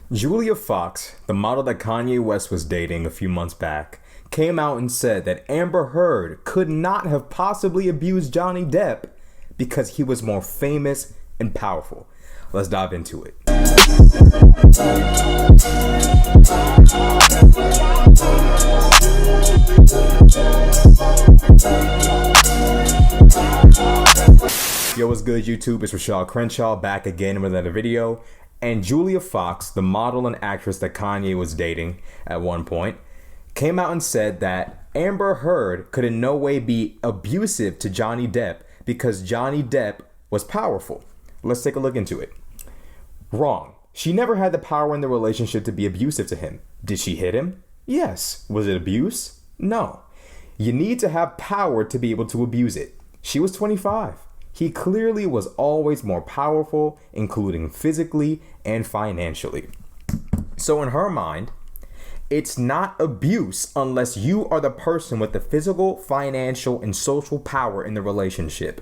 Julia Fox, the model that Kanye West was dating a few months back, came out and said that Amber Heard could not have possibly abused Johnny Depp because he was more famous and powerful. Let's dive into it. Yo, what's good, YouTube? It's Rashad Crenshaw back again with another video. And Julia Fox, the model and actress that Kanye was dating at one point, came out and said that Amber Heard could in no way be abusive to Johnny Depp because Johnny Depp was powerful. Let's take a look into it. Wrong. She never had the power in the relationship to be abusive to him. Did she hit him? Yes. Was it abuse? No. You need to have power to be able to abuse it. She was 25. He clearly was always more powerful, including physically and financially. So in her mind, it's not abuse unless you are the person with the physical, financial, and social power in the relationship.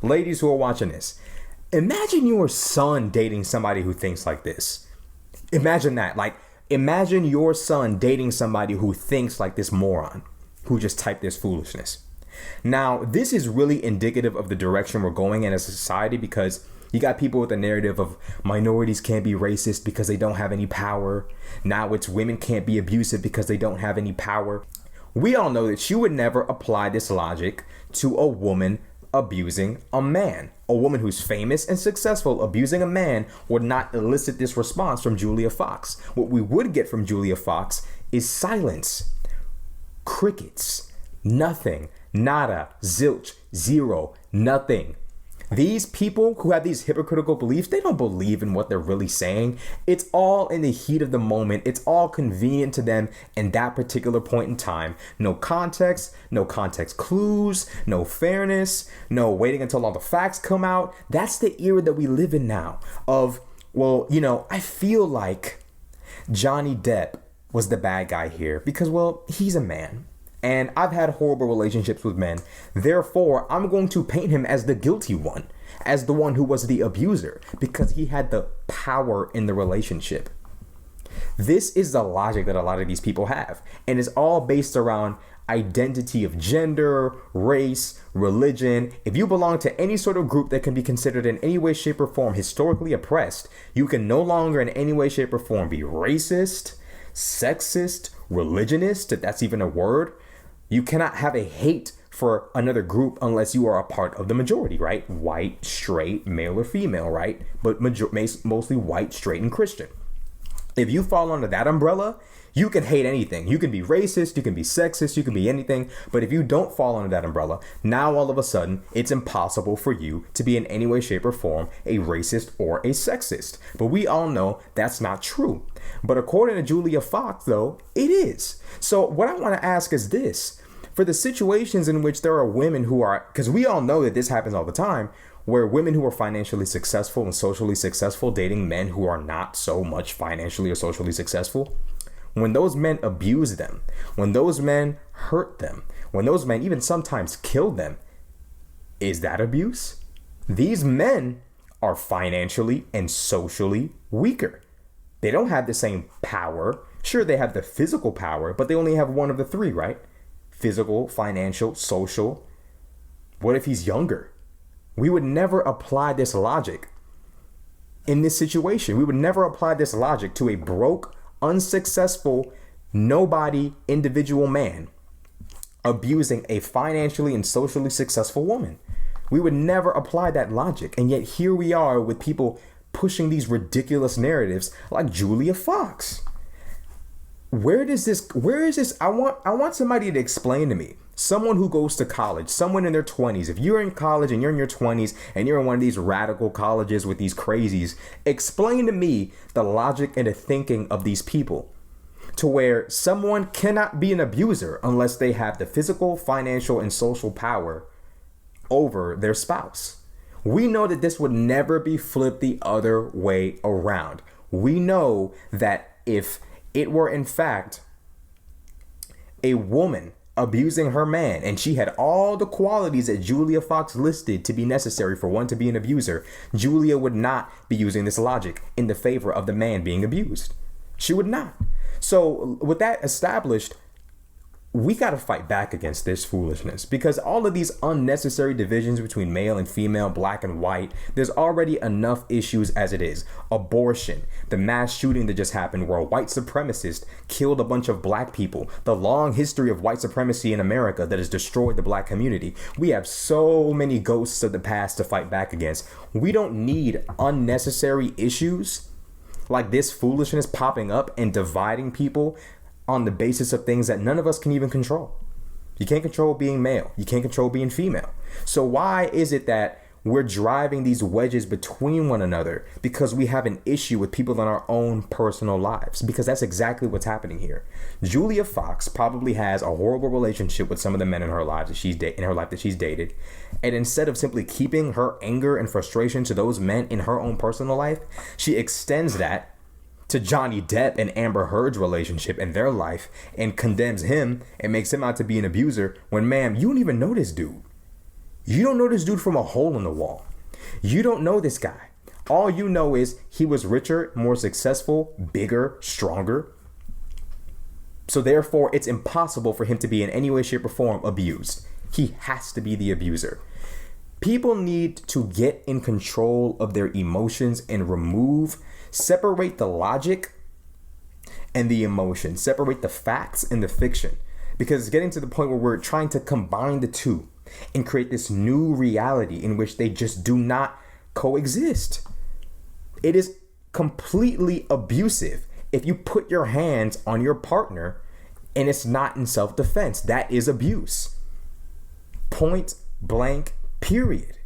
Ladies who are watching this, imagine your son dating somebody who thinks like this. Imagine that. Imagine your son dating somebody who thinks like this moron, who just typed this foolishness. Now, this is really indicative of the direction we're going in as a society, because you got people with the narrative of minorities can't be racist because they don't have any power. Now it's women can't be abusive because they don't have any power. We all know that you would never apply this logic to a woman abusing a man. A woman who's famous and successful abusing a man would not elicit this response from Julia Fox. What we would get from Julia Fox is silence, crickets, nothing. Nada, zilch, zero, nothing. These people who have these hypocritical beliefs, they don't believe in what they're really saying. It's all in the heat of the moment. It's all convenient to them in that particular point in time. No context clues, no fairness, no waiting until all the facts come out. That's the era that we live in now of, I feel like Johnny Depp was the bad guy here because, he's a man. And I've had horrible relationships with men. Therefore, I'm going to paint him as the guilty one, as the one who was the abuser, because he had the power in the relationship. This is the logic that a lot of these people have, and it's all based around identity of gender, race, religion. If you belong to any sort of group that can be considered in any way, shape, or form historically oppressed, you can no longer in any way, shape, or form be racist, sexist, religionist, if that's even a word. You cannot have a hate for another group unless you are a part of the majority, right? White, straight, male or female, right? But mostly white, straight, and Christian. If you fall under that umbrella, you can hate anything. You can be racist, you can be sexist, you can be anything. But if you don't fall under that umbrella, now all of a sudden, it's impossible for you to be in any way, shape, or form a racist or a sexist. But we all know that's not true. But according to Julia Fox, though, it is. So what I want to ask is this. For the situations in which there are women who are, because we all know that this happens all the time, where women who are financially successful and socially successful dating men who are not so much financially or socially successful, when those men abuse them, when those men hurt them, when those men even sometimes kill them, is that abuse? These men are financially and socially weaker. They don't have the same power. Sure, they have the physical power, but they only have one of the three, right? Physical, financial, social. What if he's younger? We would never apply this logic in this situation. We would never apply this logic to a broke, unsuccessful, nobody individual man abusing a financially and socially successful woman. We would never apply that logic. And yet here we are with people pushing these ridiculous narratives like Julia Fox. Where is this? I want somebody to explain to me. Someone who goes to college, someone in their 20s. If you're in college and you're in your 20s and you're in one of these radical colleges with these crazies, explain to me the logic and the thinking of these people to where someone cannot be an abuser unless they have the physical, financial, and social power over their spouse. We know that this would never be flipped the other way around. We know that if it were in fact a woman abusing her man, and she had all the qualities that Julia Fox listed to be necessary for one to be an abuser, Julia would not be using this logic in the favor of the man being abused. She would not. So with that established, we got to fight back against this foolishness, because all of these unnecessary divisions between male and female, black and white, there's already enough issues as it is. Abortion, the mass shooting that just happened where a white supremacist killed a bunch of black people, the long history of white supremacy in America that has destroyed the black community. We have so many ghosts of the past to fight back against. We don't need unnecessary issues like this foolishness popping up and dividing people on the basis of things that none of us can even control. You can't control being male. You can't control being female. So why is it that we're driving these wedges between one another? Because we have an issue with people in our own personal lives. Because that's exactly what's happening here. Julia Fox probably has a horrible relationship with some of the men in her life that she's dated. And instead of simply keeping her anger and frustration to those men in her own personal life, she extends that to Johnny Depp and Amber Heard's relationship in their life and condemns him and makes him out to be an abuser when, ma'am, you don't even know this dude. You don't know this dude from a hole in the wall. You don't know this guy. All you know is he was richer, more successful, bigger, stronger. So therefore, it's impossible for him to be in any way, shape, or form abused. He has to be the abuser. People need to get in control of their emotions and separate the logic and the emotion, separate the facts and the fiction, because it's getting to the point where we're trying to combine the two and create this new reality in which they just do not coexist. It is completely abusive if you put your hands on your partner and it's not in self-defense. That is abuse. Point blank, period.